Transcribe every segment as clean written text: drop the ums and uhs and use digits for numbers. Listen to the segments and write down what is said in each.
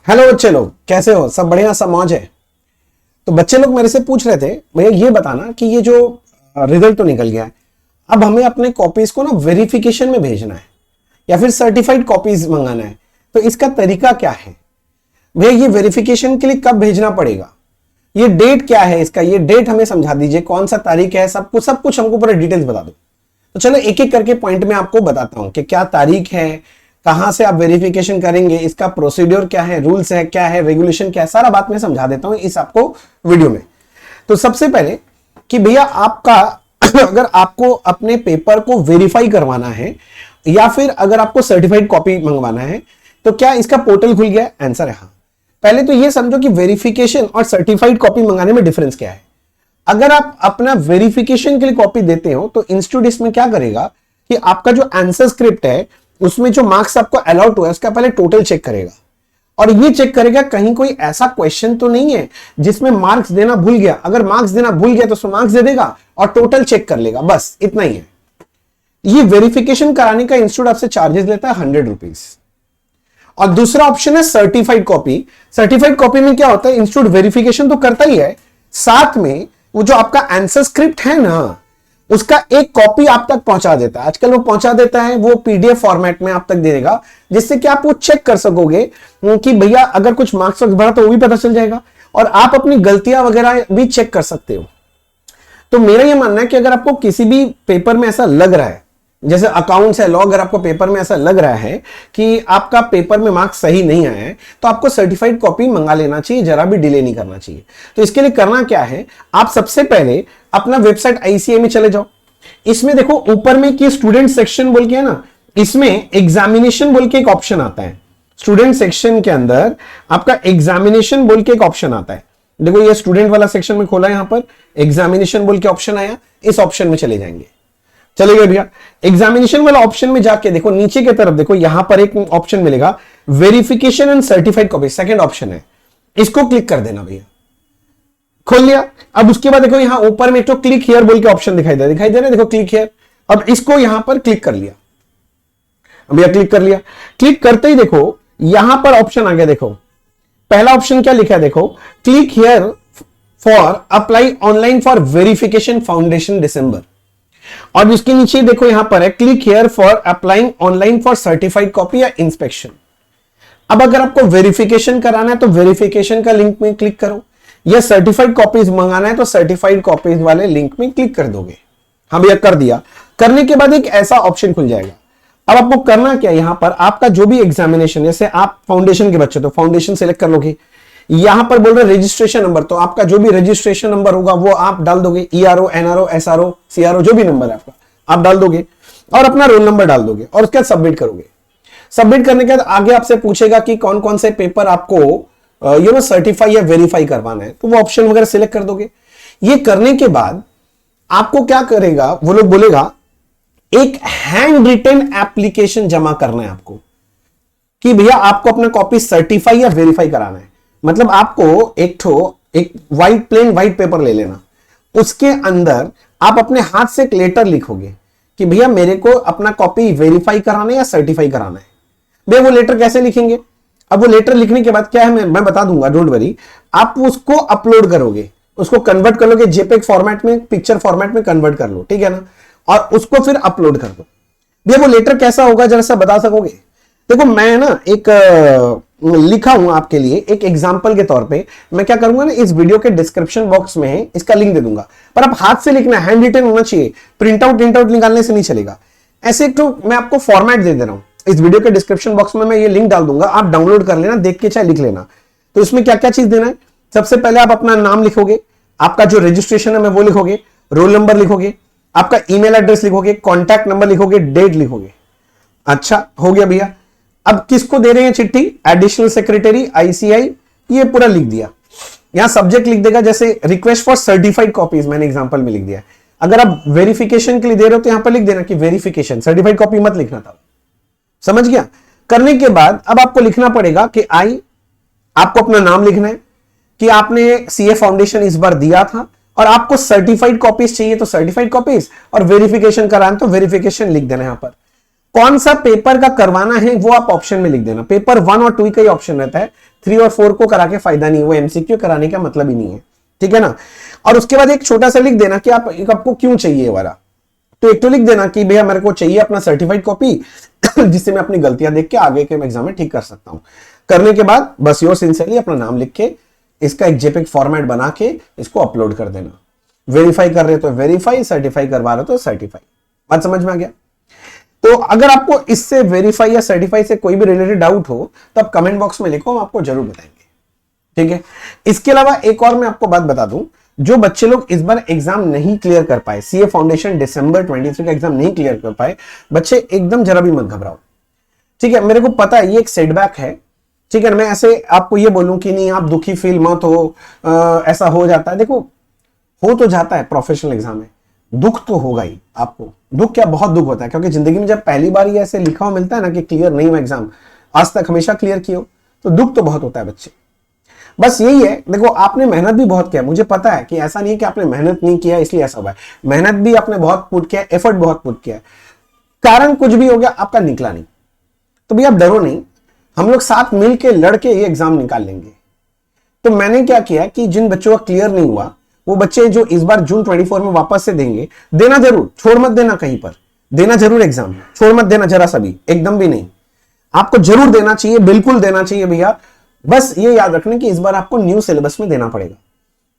Hello बच्चे लोग, कैसे हो? सब बढ़िया, सब मौज है। तो बच्चे लोग मेरे से पूछ रहे थे, भैया ये बताना कि ये जो रिजल्ट तो निकल गया है, अब हमें अपने कॉपीज को ना वेरिफिकेशन में भेजना है या फिर सर्टिफाइड कॉपीज मंगाना है, तो इसका तरीका क्या है? भैया ये वेरिफिकेशन के लिए कब भेजना पड़ेगा, ये डेट क्या है इसका, ये डेट हमें समझा दीजिए, कौन सा तारीख है, सब कुछ हमको पूरा डिटेल्स बता दो। तो चलो एक एक करके पॉइंट में आपको बताता हूं कि क्या तारीख है, कहां से आप वेरिफिकेशन करेंगे, इसका प्रोसीड्योर क्या है, रूल्स है क्या है, रेगुलेशन क्या है, सारा बात मैं समझा देता हूं इस आपको वीडियो में। तो सबसे पहले कि भैया आपका अगर आपको अपने पेपर को वेरीफाई करवाना है या फिर अगर आपको सर्टिफाइड कॉपी मंगवाना है, तो क्या इसका पोर्टल खुल गया है? आंसर है हाँ। पहले तो ये समझो कि वेरिफिकेशन और सर्टिफाइड कॉपी मंगाने में डिफरेंस क्या है। अगर आप अपना वेरिफिकेशन के लिए कॉपी देते हो तो इंस्टीट्यूट इसमें क्या करेगा कि आपका जो आंसर स्क्रिप्ट है उसमें जो मार्क्स आपको अलॉट हुआ है उसका पहले टोटल चेक करेगा, और ये चेक करेगा कहीं कोई ऐसा क्वेश्चन तो नहीं है जिसमें मार्क्स देना भूल गया। अगर मार्क्स देना भूल गया तो उसमें मार्क्स दे देगा और टोटल चेक कर लेगा, बस इतना ही है। ये वेरिफिकेशन कराने का इंस्टीट्यूट आपसे चार्जेस लेता है 100 रुपीज। और दूसरा ऑप्शन है सर्टिफाइड कॉपी। सर्टिफाइड कॉपी में क्या होता है, इंस्टीट्यूट वेरिफिकेशन तो करता ही है, साथ में वो जो आपका आंसर स्क्रिप्ट है ना उसका एक कॉपी आप तक पहुंचा देता है। आजकल वो पहुंचा देता है, वो पीडीएफ फॉर्मेट में आप तक दे देगा, जिससे कि आप वो चेक कर सकोगे कि भैया अगर कुछ मार्क्स बढ़ा तो वो भी पता चल जाएगा और आप अपनी गलतियां वगैरह भी चेक कर सकते हो। तो मेरा ये मानना है कि अगर आपको किसी भी पेपर में ऐसा लग रहा है, जैसे अकाउंट्स है, लॉ, अगर आपको पेपर में ऐसा लग रहा है कि आपका पेपर में मार्क्स सही नहीं आया है, तो आपको सर्टिफाइड कॉपी मंगा लेना चाहिए, जरा भी डिले नहीं करना चाहिए। तो इसके लिए करना क्या है, आप सबसे पहले अपना वेबसाइट आईसीएआई में चले जाओ। इसमें देखो ऊपर में कि स्टूडेंट सेक्शन बोल के है ना, इसमें एग्जामिनेशन बोल के एक ऑप्शन आता है। स्टूडेंट सेक्शन के अंदर आपका एग्जामिनेशन बोल के एक ऑप्शन आता है। देखो ये स्टूडेंट वाला सेक्शन में खोला, यहां पर एग्जामिनेशन बोल के ऑप्शन आया, इस ऑप्शन में चले जाएंगे। चले गए भैया, एग्जामिनेशन वाला ऑप्शन में जाके देखो नीचे की तरफ, देखो यहां पर एक ऑप्शन मिलेगा verification and certified copy, second option है, इसको क्लिक कर देना भैया। खोल लिया। अब उसके बाद देखो यहां ऊपर में तो क्लिक हियर बोल के ऑप्शन दिखाई दे रहा है, देखो क्लिक हियर। अब इसको यहां पर क्लिक कर लिया, भैया क्लिक कर लिया। क्लिक करते ही देखो यहां पर ऑप्शन आ गया, देखो पहला ऑप्शन क्या लिखा है, देखो click here for apply online for verification foundation December. और उसके नीचे देखो यहां पर है click here for applying online for certified copy या इंस्पेक्शन। अब अगर आपको वेरिफिकेशन कराना है तो वेरिफिकेशन का लिंक में क्लिक करो, या सर्टिफाइड कॉपीज मंगाना है तो सर्टिफाइड कॉपीज वाले लिंक में क्लिक कर दोगे। हाँ भैया कर दिया। करने के बाद एक ऐसा ऑप्शन खुल जाएगा। अब आपको करना क्या, यहां पर आपका जो भी एग्जामिनेशन, जैसे आप फाउंडेशन के बच्चे तो फाउंडेशन सेलेक्ट कर लोगे। यहां पर बोल रहे रजिस्ट्रेशन नंबर, तो आपका जो भी रजिस्ट्रेशन नंबर होगा वो आप डाल दोगे, ईआरओ, एनआरओ, एसआरओ, सीआरओ, जो भी नंबर है आपका आप डाल दोगे और अपना रोल नंबर डाल दोगे और उसके बाद सबमिट करोगे। सबमिट करने के बाद आगे आपसे पूछेगा कि कौन कौन से पेपर आपको सर्टिफाई या वेरीफाई करवाना है, तो वो ऑप्शन वगैरह सिलेक्ट कर दोगे। ये करने के बाद आपको क्या करेगा, वो लोग बोलेगा एक हैंड रिटन एप्लीकेशन जमा करना है आपको कि भैया आपको अपना कॉपी सर्टिफाई या वेरीफाई कराना है। मतलब आपको एक व्हाइट प्लेन व्हाइट पेपर ले लेना, उसके अंदर आप अपने हाथ से एक लेटर लिखोगे कि भैया मेरे को अपना कॉपी वेरीफाई कराना है या सर्टिफाई कराना है। भैया वो लेटर कैसे लिखेंगे, अब वो लेटर लिखने के बाद क्या है मैं बता दूंगा, डोंट वरी। आप उसको अपलोड करोगे, उसको कन्वर्ट कर लोगे जेपेग फॉर्मेट में, पिक्चर फॉर्मेट में कन्वर्ट कर लो, ठीक है ना, और उसको फिर अपलोड कर दो। भैया वो लेटर कैसा होगा जरा सा बता सकोगे? देखो मैं ना एक लिखा हूं आपके लिए, एक एग्जांपल के तौर पे मैं क्या करूंगा ना, इस वीडियो के डिस्क्रिप्शन बॉक्स में इसका लिंक दे दूंगा, पर आप हाथ से लिखना, हैंड रिटन होना चाहिए, प्रिंट आउट निकालने से नहीं चलेगा। ऐसे एक तो मैं आपको फॉर्मेट दे रहा हूं, इस वीडियो के डिस्क्रिप्शन बॉक्स में मैं ये लिंक डाल दूंगा, आप डाउनलोड कर लेना, देख के चाहे लिख लेना। तो इसमें क्या क्या चीज देना है, सबसे पहले आप अपना नाम लिखोगे, आपका जो रजिस्ट्रेशन है वो लिखोगे, रोल नंबर लिखोगे, आपका ईमेल एड्रेस लिखोगे, कॉन्टैक्ट नंबर लिखोगे, डेट लिखोगे। अच्छा हो गया भैया। अब किसको दे रहे हैं चिट्ठी, एडिशनल सेक्रेटरी आईसीआई, ये पूरा लिख दिया। यहां सब्जेक्ट लिख देगा, जैसे रिक्वेस्ट फॉर सर्टिफाइड कॉपीज मैंने एग्जांपल में लिख दिया। अगर आप वेरिफिकेशन के लिए दे रहे हो तो यहां पर लिख देना कि वेरिफिकेशन, सर्टिफाइड कॉपी मत लिखना था। समझ गया? करने के बाद अब आपको लिखना पड़ेगा कि आपको अपना नाम लिखना है कि आपने सीए फाउंडेशन इस बार दिया था और आपको सर्टिफाइड कॉपीज चाहिए तो सर्टिफाइड कॉपीज, और वेरिफिकेशन कराना तो वेरिफिकेशन लिख देना यहां पर। कौन सा पेपर का करवाना है वो आप ऑप्शन में लिख देना। पेपर 1 और 2 का ही ऑप्शन रहता है, 3 और 4 को करा के फायदा नहीं, वो एमसीक्यू कराने का मतलब ही नहीं है, ठीक है ना। और उसके बाद एक छोटा सा लिख देना कि आपको क्यों चाहिए वाला। तो एक तो लिख देना कि भैया मेरे को चाहिए अपना सर्टिफाइड कॉपी जिससे मैं अपनी गलतियां देख के आगे के एग्जाम में ठीक कर सकता हूं। करने के बाद बस योर सिंसियरली अपना नाम लिख के इसका एक जेपीईजी फॉर्मेट बना के इसको अपलोड कर देना। वेरीफाई कर रहे हो तो वेरीफाई, सर्टिफाई करवा रहे हो तो सर्टिफाई। बात समझ में आ गया? तो अगर आपको इससे वेरीफाई या सर्टिफाई से कोई भी रिलेटेड डाउट हो तो आप कमेंट बॉक्स में लिखो, हम आपको जरूर बताएंगे, ठीक है। इसके अलावा एक और मैं आपको बात बता दूं, जो बच्चे लोग इस बार एग्जाम नहीं क्लियर कर पाए, सीए फाउंडेशन दिसंबर 23 का एग्जाम नहीं क्लियर कर पाए, बच्चे एकदम जरा भी मत घबराओ, ठीक है। मेरे को पता है ये एक सेटबैक है, ठीक है। मैं ऐसे आपको ये बोलूं कि नहीं आप दुखी फील मत हो, ऐसा हो जाता है, देखो हो तो जाता है, प्रोफेशनल एग्जाम में दुख तो होगा ही आपको। दुख क्या, बहुत दुख होता है, क्योंकि जिंदगी में जब पहली बार ये ऐसे लिखा हुआ मिलता है ना कि क्लियर नहीं हुआ एग्जाम, आज तक हमेशा क्लियर किया हो, तो दुख तो बहुत होता है बच्चे। बस यही है, देखो आपने मेहनत भी बहुत किया, मुझे पता है कि ऐसा नहीं है कि आपने मेहनत नहीं किया इसलिए ऐसा हुआ है, मेहनत भी आपने बहुत पुट किया, एफर्ट बहुत पुट किया, कारण कुछ भी हो गया आपका निकला नहीं, तो भैया आप डरो नहीं, हम लोग साथ मिलके लड़के ये एग्जाम निकाल लेंगे। तो मैंने क्या किया कि जिन बच्चों का क्लियर नहीं हुआ वो बच्चे जो इस बार जून 24 में वापस से देंगे, देना जरूर, छोड़ मत देना, कहीं पर देना जरूर एग्जाम, छोड़ मत देना जरा सा भी, एकदम भी नहीं, आपको जरूर देना चाहिए, बिल्कुल देना चाहिए भैया। बस ये याद रखना कि इस बार आपको न्यू सिलेबस में देना पड़ेगा।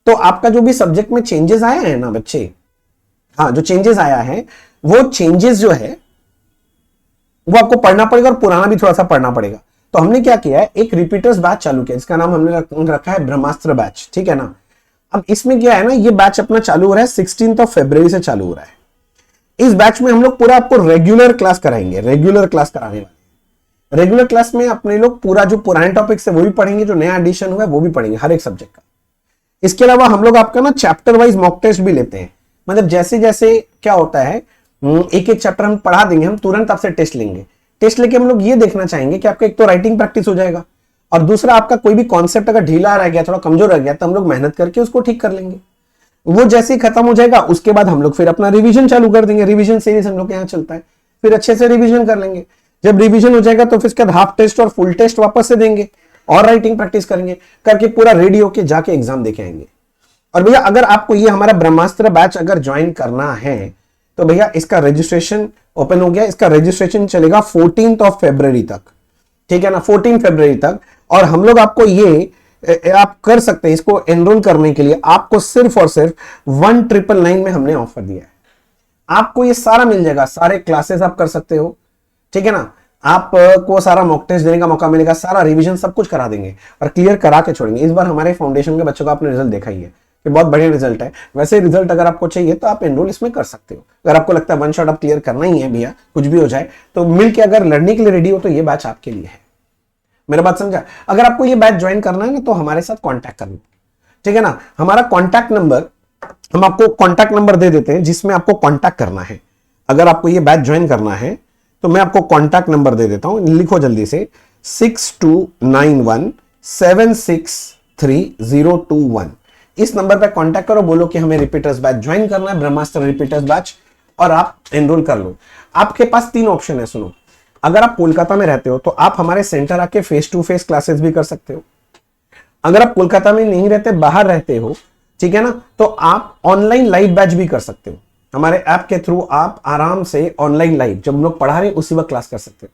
तो आपका जो भी सब्जेक्ट में चेंजेस आया है ना बच्चे, हाँ जो चेंजेस आया है वो चेंजेस जो है वो आपको पढ़ना पड़ेगा और पुराना भी थोड़ा सा पढ़ना पड़ेगा। तो हमने क्या किया है, एक रिपीटर्स बैच चालू किया, इसका नाम हमने रखा है ब्रह्मास्त्र बैच, ठीक है ना। अब इसमें क्या है ना, ये बैच अपना चालू हो रहा है 16 फरवरी से चालू हो रहा है। इस बैच में हम लोग पूरा आपको रेगुलर क्लास कराएंगे, रेगुलर क्लास कराने वाले। रेगुलर क्लास में अपने लोग पूरा जो पुराने टॉपिक्स है वो भी पढ़ेंगे, जो नया एडिशन हुआ है वो भी पढ़ेंगे, हर एक सब्जेक्ट का। इसके अलावा हम लोग आपका ना चैप्टर वाइज मॉक टेस्ट भी लेते हैं, मतलब जैसे जैसे क्या होता है एक एक चैप्टर हम पढ़ा देंगे, हम तुरंत आपसे टेस्ट लेंगे। टेस्ट लेके हम लोग ये देखना चाहेंगे कि आपका एक तो राइटिंग प्रैक्टिस हो जाएगा, और दूसरा आपका कोई भी कॉन्सेप्ट अगर ढीला रह गया, थोड़ा कमजोर रह गया, तो हम लोग मेहनत करके उसको ठीक कर लेंगे। वो जैसे ही खत्म हो जाएगा उसके बाद हम लोग फिर अपना रिवीजन चालू कर देंगे, रिवीजन सीरीज हम लोग के यहाँ चलता है, फिर अच्छे से रिवीजन कर लेंगे। जब रिवीजन हो जाएगा तो फिर उसके बाद हाफ टेस्ट और फुल टेस्ट वापस से देंगे और राइटिंग प्रैक्टिस करेंगे, करके पूरा रेडी होके जाके एग्जाम देके आएंगे। और भैया अगर आपको ये हमारा ब्रह्मास्त्र बैच अगर ज्वाइन करना है तो भैया इसका रजिस्ट्रेशन ओपन हो गया, इसका रजिस्ट्रेशन चलेगा 14 फरवरी तक, ठीक है ना, 14 फरवरी तक। और हम लोग आपको ये आप कर सकते हैं, इसको एनरोल करने के लिए आपको सिर्फ और सिर्फ 1999 में हमने ऑफर दिया है। आपको ये सारा मिल जाएगा, सारे क्लासेस आप कर सकते हो, ठीक है ना, आपको सारा मॉक टेस्ट देने का मौका मिलेगा, सारा रिवीजन सब कुछ करा देंगे और क्लियर करा के छोड़ेंगे। इस बार हमारे फाउंडेशन के बच्चों का आपने रिजल्ट देखा ही है कि बहुत बढ़िया रिजल्ट है। वैसे रिजल्ट अगर आपको चाहिए तो आप एनरोल इसमें कर सकते हो। अगर आपको लगता है वन शॉट आप क्लियर करना ही है भैया, कुछ भी हो जाए, तो मिलके अगर लड़ने के लिए रेडी हो तो ये बैच आपके लिए है। मेरा बात समझा? अगर आपको ये बैच ज्वाइन करना है ना तो हमारे साथ कांटेक्ट करना, ठीक है ना। हमारा कांटेक्ट नंबर, हम आपको कांटेक्ट नंबर दे देते हैं जिसमें आपको कांटेक्ट करना है। अगर आपको ये बैच ज्वाइन करना है तो मैं आपको कांटेक्ट नंबर दे देता हूं, लिखो जल्दी से 6291763021। इस नंबर पे कांटेक्ट करो, बोलो कि हमें रिपीटर्स बैच ज्वाइन करना है, ब्रह्मास्त्र रिपीटर्स बैच, और आप एनरोल कर लो। आपके पास 3 ऑप्शन है, सुनो। अगर आप कोलकाता में रहते हो तो आप हमारे सेंटर आके फेस टू फेस क्लासेस भी कर सकते हो। अगर आप कोलकाता में नहीं रहते, बाहर रहते हो, ठीक है ना, तो आप ऑनलाइन लाइव बैच भी कर सकते हो। हमारे ऐप के थ्रू आप आराम से ऑनलाइन लाइव, जब हम लोग पढ़ा रहे हैं उसी वक्त क्लास कर सकते हो।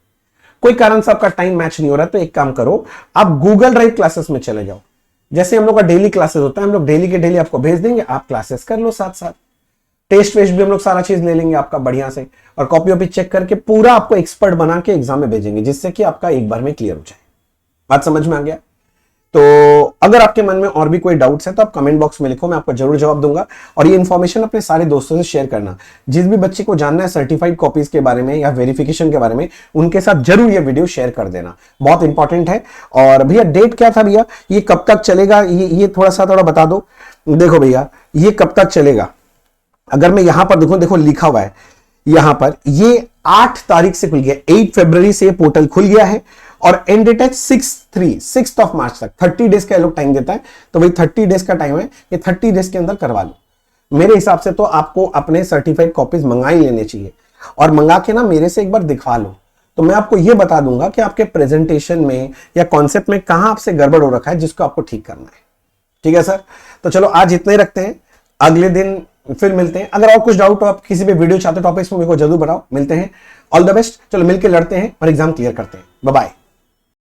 कोई कारण से आपका टाइम मैच नहीं हो रहा तो एक काम करो, आप गूगल ड्राइव क्लासेस में चले जाओ। जैसे हम लोग का डेली क्लासेस होता है, हम लोग डेली के डेली आपको भेज देंगे, आप क्लासेस कर लो, साथ साथ टेस्ट वेस्ट भी हम लोग सारा चीज ले लेंगे आपका बढ़िया से, और कॉपी वॉपी चेक करके पूरा आपको एक्सपर्ट बना के एग्जाम में भेजेंगे, जिससे कि आपका एक बार में क्लियर हो जाए। बात समझ में आ गया? तो अगर आपके मन में और भी कोई डाउट्स है तो आप कमेंट बॉक्स में लिखो, मैं आपको जरूर जवाब दूंगा। और ये इन्फॉर्मेशन अपने सारे दोस्तों से शेयर करना। जिस भी बच्चे को जानना है सर्टिफाइड कॉपीज के बारे में या वेरिफिकेशन के बारे में, उनके साथ जरूर ये वीडियो शेयर कर देना, बहुत इंपॉर्टेंट है। और भैया डेट क्या था भैया, ये कब तक चलेगा, ये थोड़ा बता दो। देखो भैया ये कब तक चलेगा, अगर मैं यहां पर देखो लिखा हुआ है यहां पर, ये 8 तारीख से खुल गया, 8 फरवरी से पोर्टल खुल गया है और एंड डेट है 6 मार्च तक। 30 डेज का लोग टाइम देता है, तो भाई 30 डेज का टाइम है, ये 30 डेज के अंदर करवा लो। मेरे हिसाब से तो आपको अपने सर्टिफाइड कॉपीज मंगा ही लेने चाहिए। और मंगा के ना मेरे से एक बार दिखवा लो, तो मैं आपको ये बता दूंगा कि आपके प्रेजेंटेशन में या कॉन्सेप्ट में कहां आपसे गड़बड़ हो रखा है जिसको आपको ठीक करना है। ठीक है सर, तो चलो आज इतना ही रखते हैं, अगले दिन फिर मिलते हैं। अगर और कुछ डाउट हो, आप किसी भी वीडियो चाहते हो टॉपिक्स में, मेरे को जरूर बताओ। मिलते हैं, ऑल द बेस्ट। चलो मिलकर लड़ते हैं और एग्जाम क्लियर करते हैं। Bye bye.